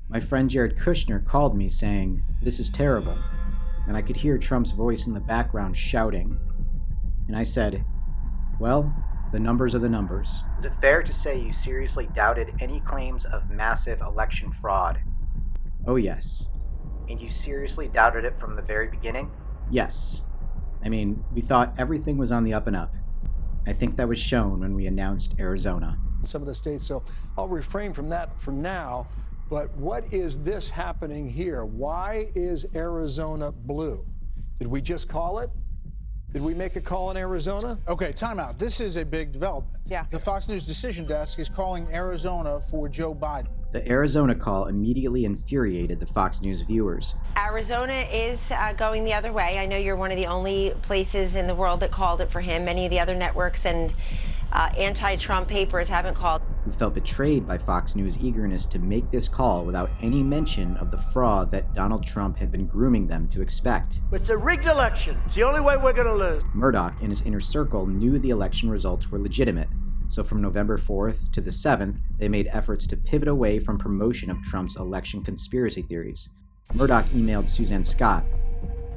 My friend Jared Kushner called me saying, "This is terrible," and I could hear Trump's voice in the background shouting. And I said, "Well, the numbers are the numbers." Is it fair to say you seriously doubted any claims of massive election fraud? Oh, yes. And you seriously doubted it from the very beginning? Yes. I mean, we thought everything was on the up and up. I think that was shown when we announced Arizona. Some of the states, so I'll refrain from that for now. But what is this happening here? Why is Arizona blue? Did we just call it? Did we make a call in Arizona? Okay, time out. This is a big development. Yeah. The Fox News decision desk is calling Arizona for Joe Biden. The Arizona call immediately infuriated the Fox News viewers. Arizona is going the other way. I know you're one of the only places in the world that called it for him. Many of the other networks and anti-Trump papers haven't called. Who felt betrayed by Fox News' eagerness to make this call without any mention of the fraud that Donald Trump had been grooming them to expect. It's a rigged election. It's the only way we're going to lose. Murdoch and his inner circle knew the election results were legitimate, so from November 4th to the 7th, they made efforts to pivot away from promotion of Trump's election conspiracy theories. Murdoch emailed Suzanne Scott,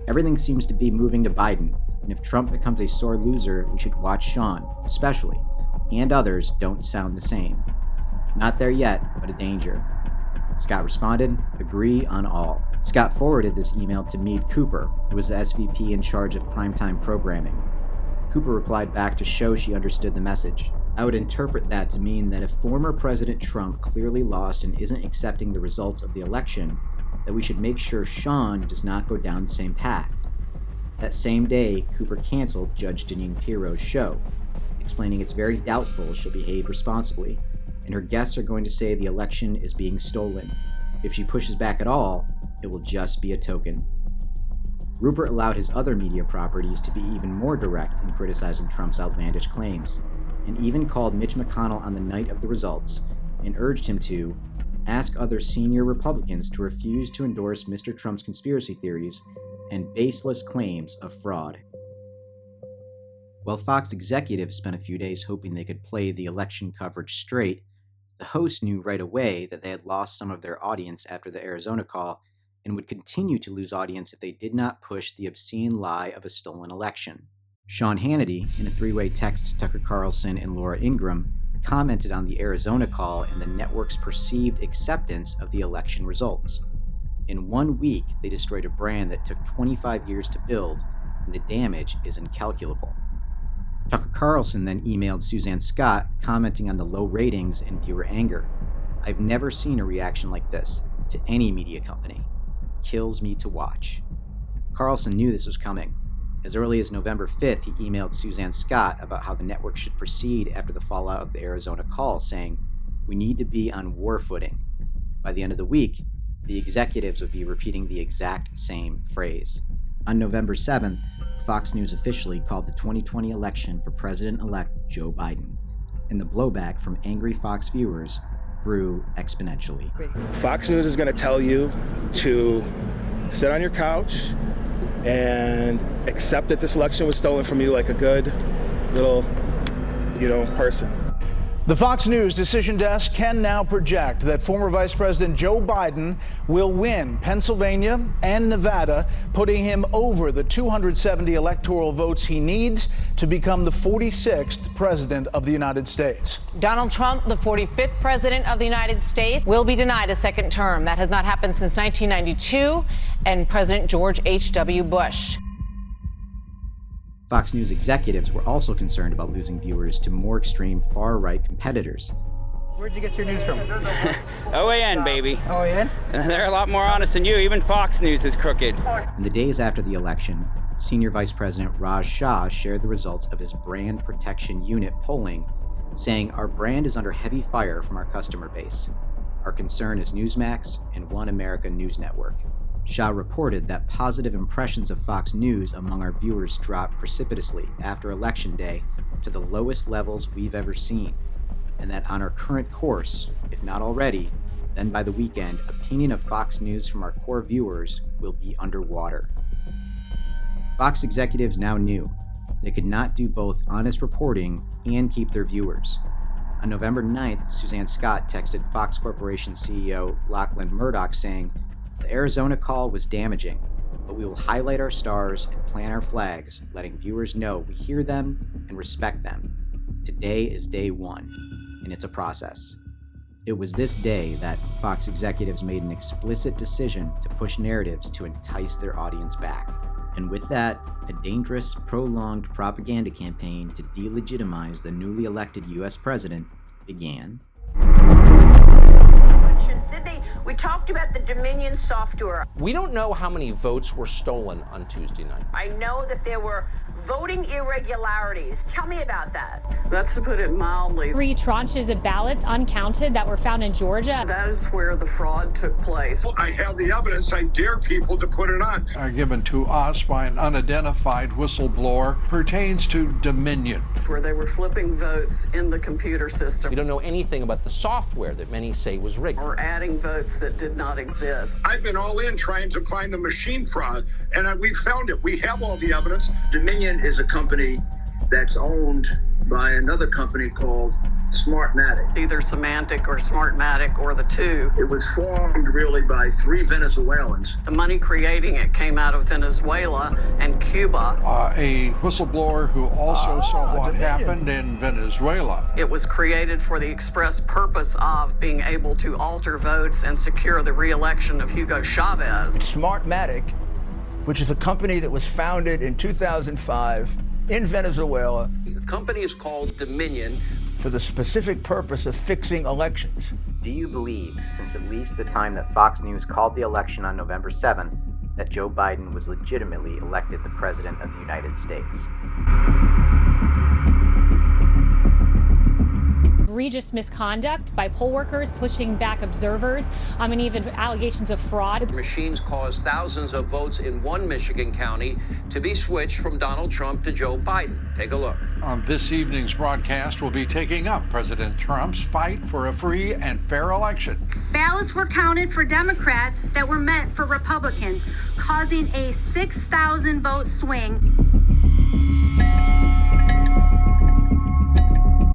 "Everything seems to be moving to Biden, and if Trump becomes a sore loser, we should watch Sean, especially, and others don't sound the same. Not there yet, but a danger." Scott responded, "Agree on all." Scott forwarded this email to Meade Cooper, who was the SVP in charge of primetime programming. Cooper replied back to show she understood the message. "I would interpret that to mean that if former President Trump clearly lost and isn't accepting the results of the election, that we should make sure Sean does not go down the same path." That same day, Cooper canceled Judge Jeanine Pirro's show, explaining it's very doubtful she'll behave responsibly, and her guests are going to say the election is being stolen. If she pushes back at all, it will just be a token. Rupert allowed his other media properties to be even more direct in criticizing Trump's outlandish claims, and even called Mitch McConnell on the night of the results and urged him to ask other senior Republicans to refuse to endorse Mr. Trump's conspiracy theories and baseless claims of fraud. While Fox executives spent a few days hoping they could play the election coverage straight, the hosts knew right away that they had lost some of their audience after the Arizona call and would continue to lose audience if they did not push the obscene lie of a stolen election. Sean Hannity, in a three-way text to Tucker Carlson and Laura Ingraham, commented on the Arizona call and the network's perceived acceptance of the election results. In 1 week, they destroyed a brand that took 25 years to build, and the damage is incalculable. Tucker Carlson then emailed Suzanne Scott, commenting on the low ratings and viewer anger. "I've never seen a reaction like this to any media company. Kills me to watch." Carlson knew this was coming. As early as November 5th, he emailed Suzanne Scott about how the network should proceed after the fallout of the Arizona call, saying, "We need to be on war footing." By the end of the week, the executives would be repeating the exact same phrase. On November 7th, Fox News officially called the 2020 election for President-elect Joe Biden, and the blowback from angry Fox viewers grew exponentially. Fox News is going to tell you to sit on your couch and accept that this election was stolen from you like a good little, person. The Fox News decision desk can now project that former Vice President Joe Biden will win Pennsylvania and Nevada, putting him over the 270 electoral votes he needs to become the 46th President of the United States. Donald Trump, the 45th President of the United States, will be denied a second term. That has not happened since 1992 and President George H.W. Bush. Fox News executives were also concerned about losing viewers to more extreme far-right competitors. Where'd you get your news from? OAN, baby. OAN? They're a lot more honest than you. Even Fox News is crooked. In the days after the election, Senior Vice President Raj Shah shared the results of his Brand Protection Unit polling, saying, "Our brand is under heavy fire from our customer base. Our concern is Newsmax and One America News Network." Shah reported that positive impressions of Fox News among our viewers dropped precipitously after Election Day to the lowest levels we've ever seen, and that on our current course, if not already, then by the weekend, opinion of Fox News from our core viewers will be underwater. Fox executives now knew they could not do both honest reporting and keep their viewers. On November 9th, Suzanne Scott texted Fox Corporation CEO Lachlan Murdoch saying, "The Arizona call was damaging, but we will highlight our stars and plant our flags, letting viewers know we hear them and respect them. Today is day one, and it's a process." It was this day that Fox executives made an explicit decision to push narratives to entice their audience back. And with that, a dangerous, prolonged propaganda campaign to delegitimize the newly elected U.S. president began. Sydney, we talked about the Dominion software. We don't know how many votes were stolen on Tuesday night. I know that there were voting irregularities. Tell me about that. That's to put it mildly. 3 tranches of ballots uncounted that were found in Georgia. That is where the fraud took place. I have the evidence. I dare people to put it on. Are given to us by an unidentified whistleblower pertains to Dominion, where they were flipping votes in the computer system. We don't know anything about the software that many say was rigged. Or adding votes that did not exist. I've been all in trying to find the machine fraud, and we found it. We have all the evidence. Dominion is a company that's owned by another company called Smartmatic. Either Semantic or Smartmatic or the two. It was formed really by 3 Venezuelans. The money creating it came out of Venezuela and Cuba. A whistleblower who also saw what happened in Venezuela. It was created for the express purpose of being able to alter votes and secure the re-election of Hugo Chavez. Smartmatic, which is a company that was founded in 2005 in Venezuela. The company is called Dominion, for the specific purpose of fixing elections. Do you believe, since at least the time that Fox News called the election on November 7th, that Joe Biden was legitimately elected the President of the United States? Egregious misconduct by poll workers pushing back observers, and even allegations of fraud. Machines caused thousands of votes in one Michigan county to be switched from Donald Trump to Joe Biden. Take a look. On this evening's broadcast, we'll be taking up President Trump's fight for a free and fair election. Ballots were counted for Democrats that were meant for Republicans, causing a 6,000 vote swing.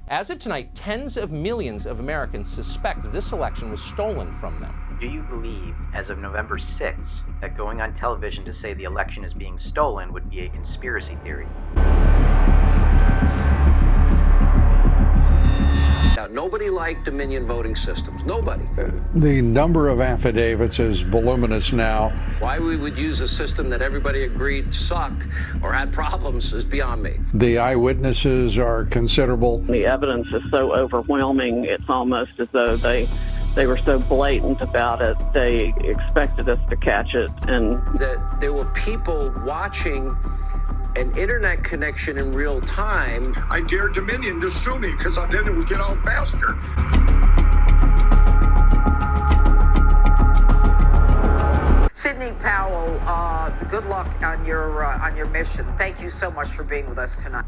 As of tonight, tens of millions of Americans suspect this election was stolen from them. Do you believe, as of November 6th, that going on television to say the election is being stolen would be a conspiracy theory? Now, nobody liked Dominion voting systems. Nobody. The number of affidavits is voluminous now. Why we would use a system that everybody agreed sucked or had problems is beyond me. The eyewitnesses are considerable. The evidence is so overwhelming, it's almost as though they were so blatant about it, they expected us to catch it. And that there were people watching an internet connection in real time. I dare Dominion to sue me because then it would get out faster. Sidney Powell, good luck on your mission. Thank you so much for being with us tonight.